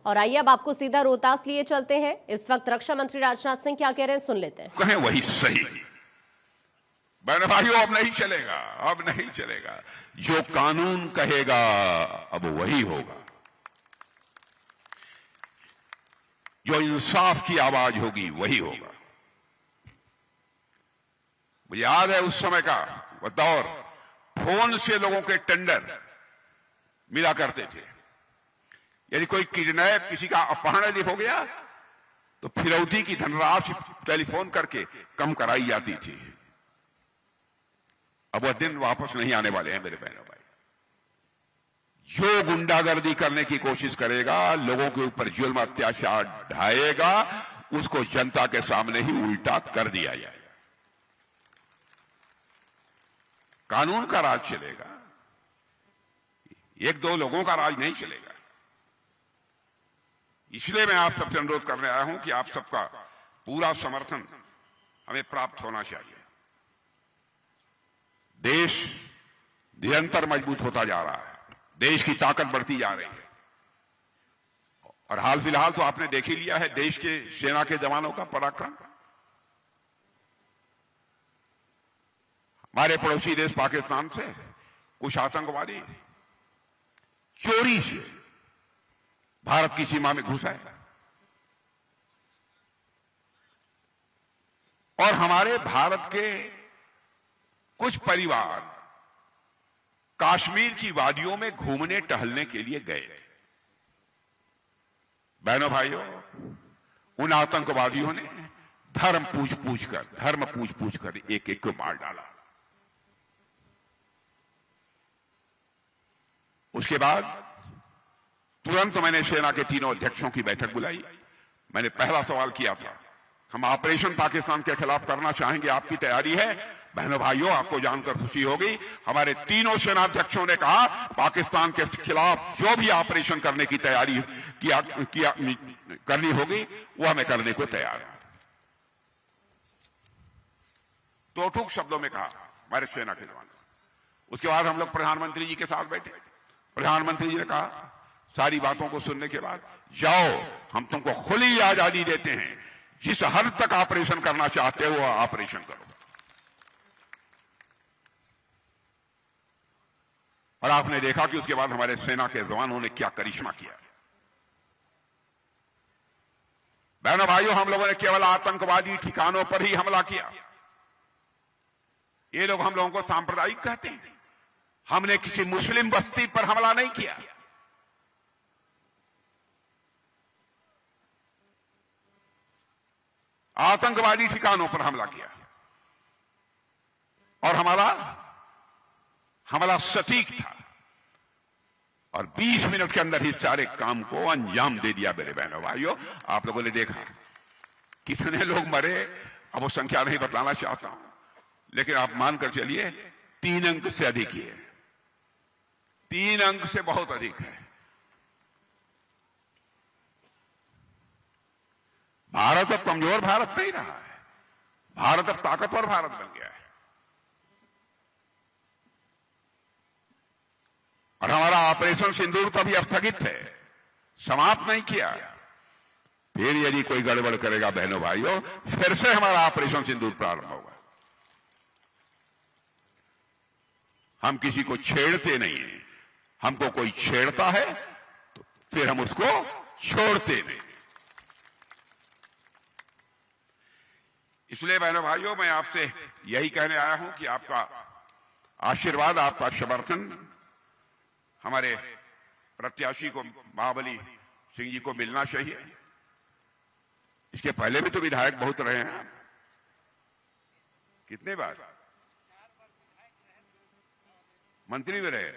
और आइए अब आपको सीधा रोहतास लिए चलते हैं। इस वक्त रक्षा मंत्री राजनाथ सिंह क्या कह रहे हैं, सुन लेते हैं। कहें वही सही। बहन भाइयों, अब नहीं चलेगा, अब नहीं चलेगा। जो कानून कहेगा अब वही होगा। जो इंसाफ की आवाज होगी वही होगा। मुझे याद है उस समय का वह दौर, फोन से लोगों के टेंडर मिला करते थे। यदि कोई किडनैप, किसी का अपहरण यदि हो गया तो फिरौती की धनराशि टेलीफोन करके कम कराई जाती थी। अब वह दिन वापस नहीं आने वाले हैं मेरे बहनों भाई। जो गुंडागर्दी करने की कोशिश करेगा, लोगों के ऊपर जुल्म अत्याचार ढाएगा, उसको जनता के सामने ही उल्टा कर दिया जाएगा। कानून का राज चलेगा, एक दो लोगों का राज नहीं चलेगा। इसलिए मैं आप सबसे अनुरोध करने आया हूं कि आप सबका पूरा समर्थन हमें प्राप्त होना चाहिए। देश निरंतर मजबूत होता जा रहा है, देश की ताकत बढ़ती जा रही है। और हाल फिलहाल तो आपने देख ही लिया है देश के सेना के जवानों का पराक्रम। हमारे पड़ोसी देश पाकिस्तान से कुछ आतंकवादी चोरी से भारत की सीमा में घुस आए और हमारे भारत के कुछ परिवार कश्मीर की वादियों में घूमने टहलने के लिए गए। बहनों भाइयों, उन आतंकवादियों ने धर्म पूछ कर एक एक को मार डाला। उसके बाद तुरंत मैंने सेना के तीनों अध्यक्षों की बैठक बुलाई। मैंने पहला सवाल किया था, हम ऑपरेशन पाकिस्तान के खिलाफ करना चाहेंगे, आपकी तैयारी है? बहनों भाइयों, आपको जानकर खुशी होगी, हमारे तीनों सेनाध्यक्षों ने कहा पाकिस्तान के खिलाफ जो भी ऑपरेशन करने की तैयारी करनी होगी वो हमें करने को तैयार है। तो ठोक शब्दों में कहा हमारे सेना के जवान। उसके बाद हम लोग प्रधानमंत्री जी के साथ बैठे। प्रधानमंत्री जी ने कहा सारी बातों को सुनने के बाद, जाओ हम तुमको खुली आजादी देते हैं, जिस हद तक ऑपरेशन करना चाहते हो वो ऑपरेशन करो। और आपने देखा कि उसके बाद हमारे सेना के जवानों ने क्या करिश्मा किया। बहनों भाइयों, हम लोगों ने केवल आतंकवादी ठिकानों पर ही हमला किया। ये लोग हम लोगों को सांप्रदायिक कहते हैं। हमने किसी मुस्लिम बस्ती पर हमला नहीं किया। आतंकवादी ठिकानों पर हमला किया और हमारा हमला सटीक था और 20 मिनट के अंदर ही सारे काम को अंजाम दे दिया। मेरे बहनों भाइयों, आप लोगों ने देखा कितने लोग मरे, अब वो संख्या नहीं बताना चाहता हूं, लेकिन आप मानकर चलिए 3 अंक से अधिक ही है। 3 अंक से बहुत अधिक है। भारत अब कमजोर भारत नहीं रहा है, भारत अब ताकतवर भारत बन गया है। और हमारा ऑपरेशन सिंदूर तो अभी स्थगित है, समाप्त नहीं किया। फिर यदि कोई गड़बड़ करेगा बहनों भाइयों, फिर से हमारा ऑपरेशन सिंदूर प्रारंभ होगा। हम किसी को छेड़ते नहीं हैं, हमको कोई छेड़ता है तो फिर हम उसको छोड़ते नहीं। इसलिए बहनों भाइयों, मैं आपसे यही कहने आया हूं कि आपका आशीर्वाद, आपका समर्थन हमारे प्रत्याशी को, महाबली सिंह जी को मिलना चाहिए। इसके पहले भी तो विधायक बहुत रहे हैं। कितने बार मंत्री भी रहे।